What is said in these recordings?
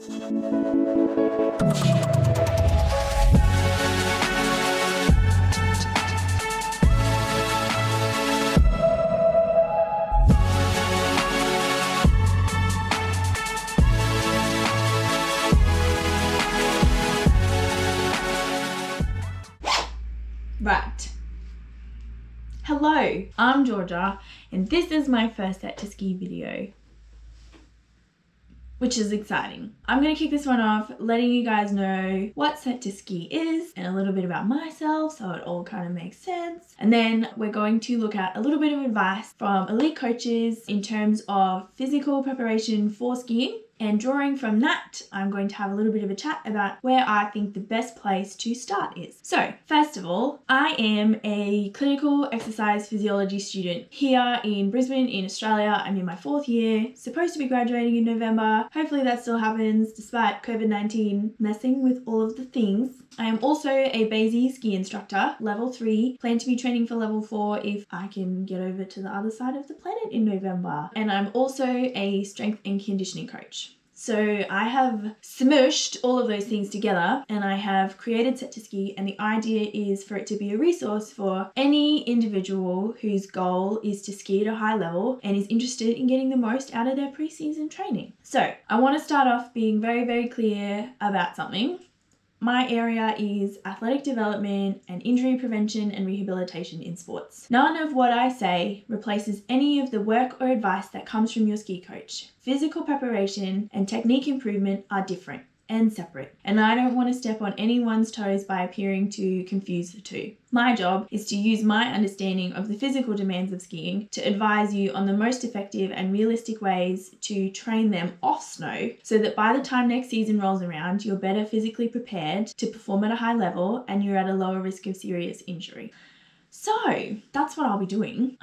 Right. Hello, I'm Georgia, and this is my first set to ski video, which is exciting. I'm going to kick this one off letting you guys know what set to ski is and a little bit about myself so it all kind of makes sense. And then we're going to look at a little bit of advice from elite coaches in terms of physical preparation for skiing. And drawing from that, I'm going to have a little bit of a chat about where I think the best place to start is. So, first of all, I am a clinical exercise physiology student here in Brisbane in Australia. I'm in my 4th year, supposed to be graduating in November. Hopefully that still happens despite COVID-19 messing with all of the things. I am also a Basie ski instructor, level 3, plan to be training for level 4 if I can get over to the other side of the planet in November. And I'm also a strength and conditioning coach. So I have smushed all of those things together and I have created Set to Ski, and the idea is for it to be a resource for any individual whose goal is to ski at a high level and is interested in getting the most out of their pre-season training. So I want to start off being very, very clear about something. My area is athletic development and injury prevention and rehabilitation in sports. None of what I say replaces any of the work or advice that comes from your ski coach. Physical preparation and technique improvement are different and separate, and I don't want to step on anyone's toes by appearing to confuse the two. My job is to use my understanding of the physical demands of skiing to advise you on the most effective and realistic ways to train them off snow so that by the time next season rolls around, you're better physically prepared to perform at a high level and you're at a lower risk of serious injury. So that's what I'll be doing.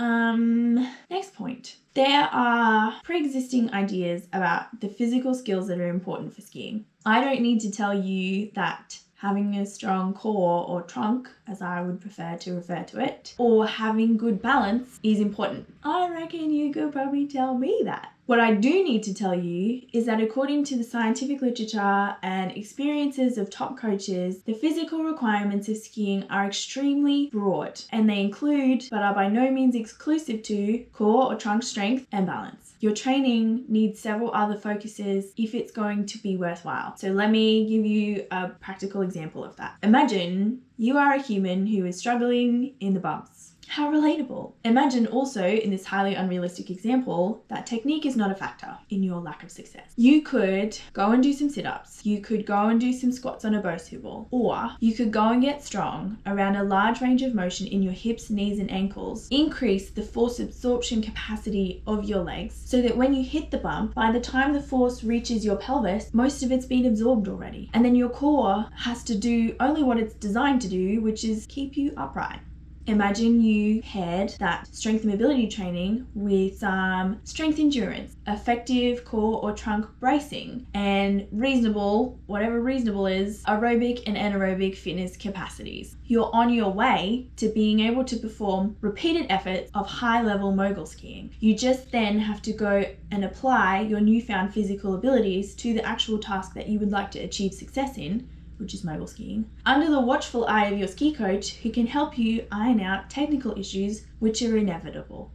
Next point. There are pre-existing ideas about the physical skills that are important for skiing. I don't need to tell you that having a strong core or trunk, as I would prefer to refer to it, or having good balance is important. I reckon you could probably tell me that. What I do need to tell you is that according to the scientific literature and experiences of top coaches, the physical requirements of skiing are extremely broad, and they include, but are by no means exclusive to, core or trunk strength and balance. Your training needs several other focuses if it's going to be worthwhile. So let me give you a practical example of that. Imagine you are a human who is struggling in the bumps. How relatable. Imagine also, in this highly unrealistic example, that technique is not a factor in your lack of success. You could go and do some sit-ups, you could go and do some squats on a Bosu ball, or you could go and get strong around a large range of motion in your hips, knees and ankles, increase the force absorption capacity of your legs so that when you hit the bump, by the time the force reaches your pelvis, most of it's been absorbed already. And then your core has to do only what it's designed to do, which is keep you upright. Imagine you paired that strength and mobility training with some strength endurance, effective core or trunk bracing, and reasonable, whatever reasonable is, aerobic and anaerobic fitness capacities. You're on your way to being able to perform repeated efforts of high-level mogul skiing. You just then have to go and apply your newfound physical abilities to the actual task that you would like to achieve success in, which is mogul skiing, under the watchful eye of your ski coach who can help you iron out technical issues which are inevitable.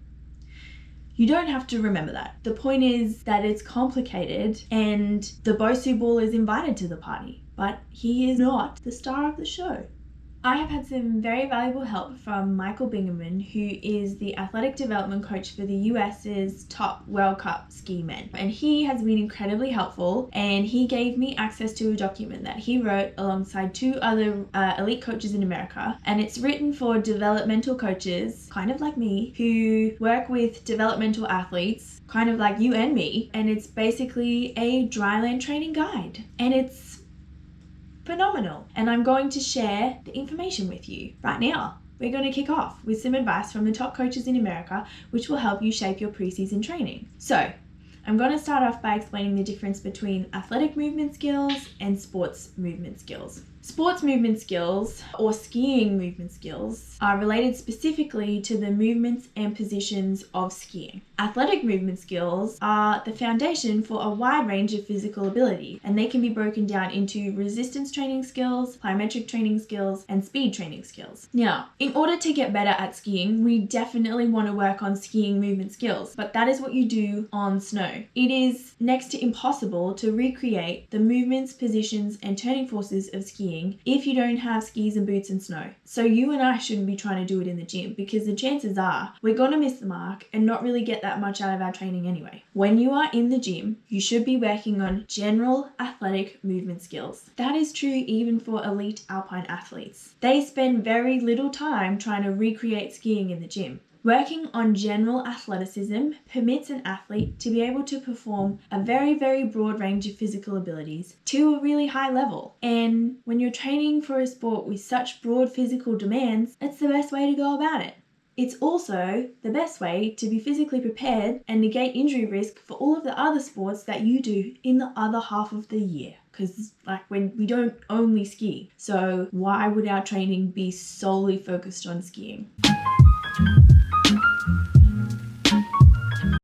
You don't have to remember that. The point is that it's complicated and the Bosu ball is invited to the party, but he is not the star of the show. I have had some very valuable help from Michael Bingaman, who is the athletic development coach for the US's top World Cup ski men. And he has been incredibly helpful, and he gave me access to a document that he wrote alongside 2 other elite coaches in America. And it's written for developmental coaches, kind of like me, who work with developmental athletes, kind of like you and me. And it's basically a dryland training guide. And it's phenomenal, and I'm going to share the information with you right now. We're going to kick off with some advice from the top coaches in America, which will help you shape your pre-season training. So, I'm going to start off by explaining the difference between athletic movement skills and sports movement skills. Sports movement skills or skiing movement skills are related specifically to the movements and positions of skiing. Athletic movement skills are the foundation for a wide range of physical ability, and they can be broken down into resistance training skills, plyometric training skills, and speed training skills. Now, in order to get better at skiing, we definitely want to work on skiing movement skills, but that is what you do on snow. It is next to impossible to recreate the movements, positions, and turning forces of skiing if you don't have skis and boots and snow. So you and I shouldn't be trying to do it in the gym, because the chances are we're going to miss the mark and not really get that much out of our training anyway. When you are in the gym, you should be working on general athletic movement skills. That is true even for elite alpine athletes. They spend very little time trying to recreate skiing in the gym. Working on general athleticism permits an athlete to be able to perform a very, very broad range of physical abilities to a really high level. And when you're training for a sport with such broad physical demands, it's the best way to go about it. It's also the best way to be physically prepared and negate injury risk for all of the other sports that you do in the other half of the year. Because when we don't only ski, so why would our training be solely focused on skiing?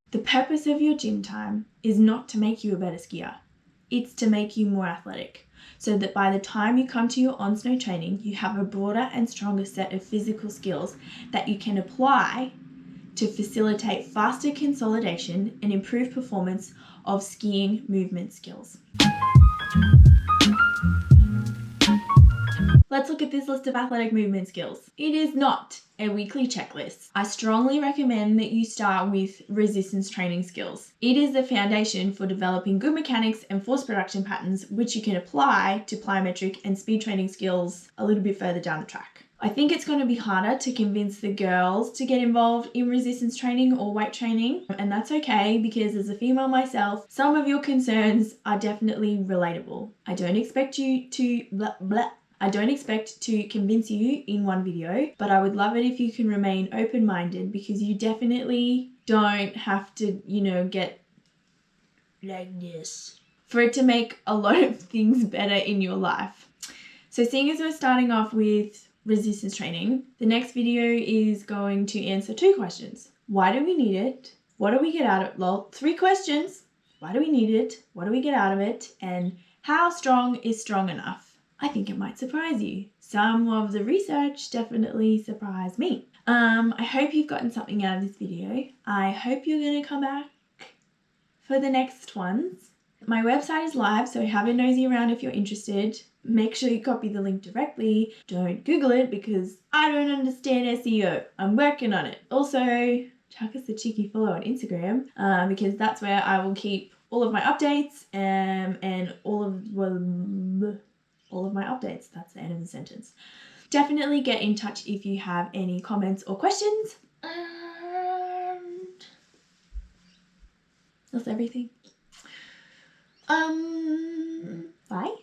The purpose of your gym time is not to make you a better skier. It's to make you more athletic, so that by the time you come to your on-snow training, you have a broader and stronger set of physical skills that you can apply to facilitate faster consolidation and improve performance of skiing movement skills. Let's look at this list of athletic movement skills. It is not a weekly checklist. I strongly recommend that you start with resistance training skills. It is the foundation for developing good mechanics and force production patterns, which you can apply to plyometric and speed training skills a little bit further down the track. I think it's going to be harder to convince the girls to get involved in resistance training or weight training, and that's okay, because as a female myself, some of your concerns are definitely relatable. I don't expect to convince you in one video, but I would love it if you can remain open-minded, because you definitely don't have to, get like this for it to make a lot of things better in your life. So seeing as we're starting off with resistance training, the next video is going to answer 2 questions. Why do we need it? What do we get out of it? 3 questions. Why do we need it? What do we get out of it? And how strong is strong enough? I think it might surprise you. Some of the research definitely surprised me. I hope you've gotten something out of this video. I hope you're going to come back for the next ones. My website is live, so have a nosy around if you're interested. Make sure you copy the link directly. Don't Google it, because I don't understand SEO. I'm working on it. Also, chuck us a cheeky follow on Instagram, because that's where I will keep all of my updates and all of my updates. That's the end of the sentence. Definitely get in touch if you have any comments or questions. And that's everything. Bye.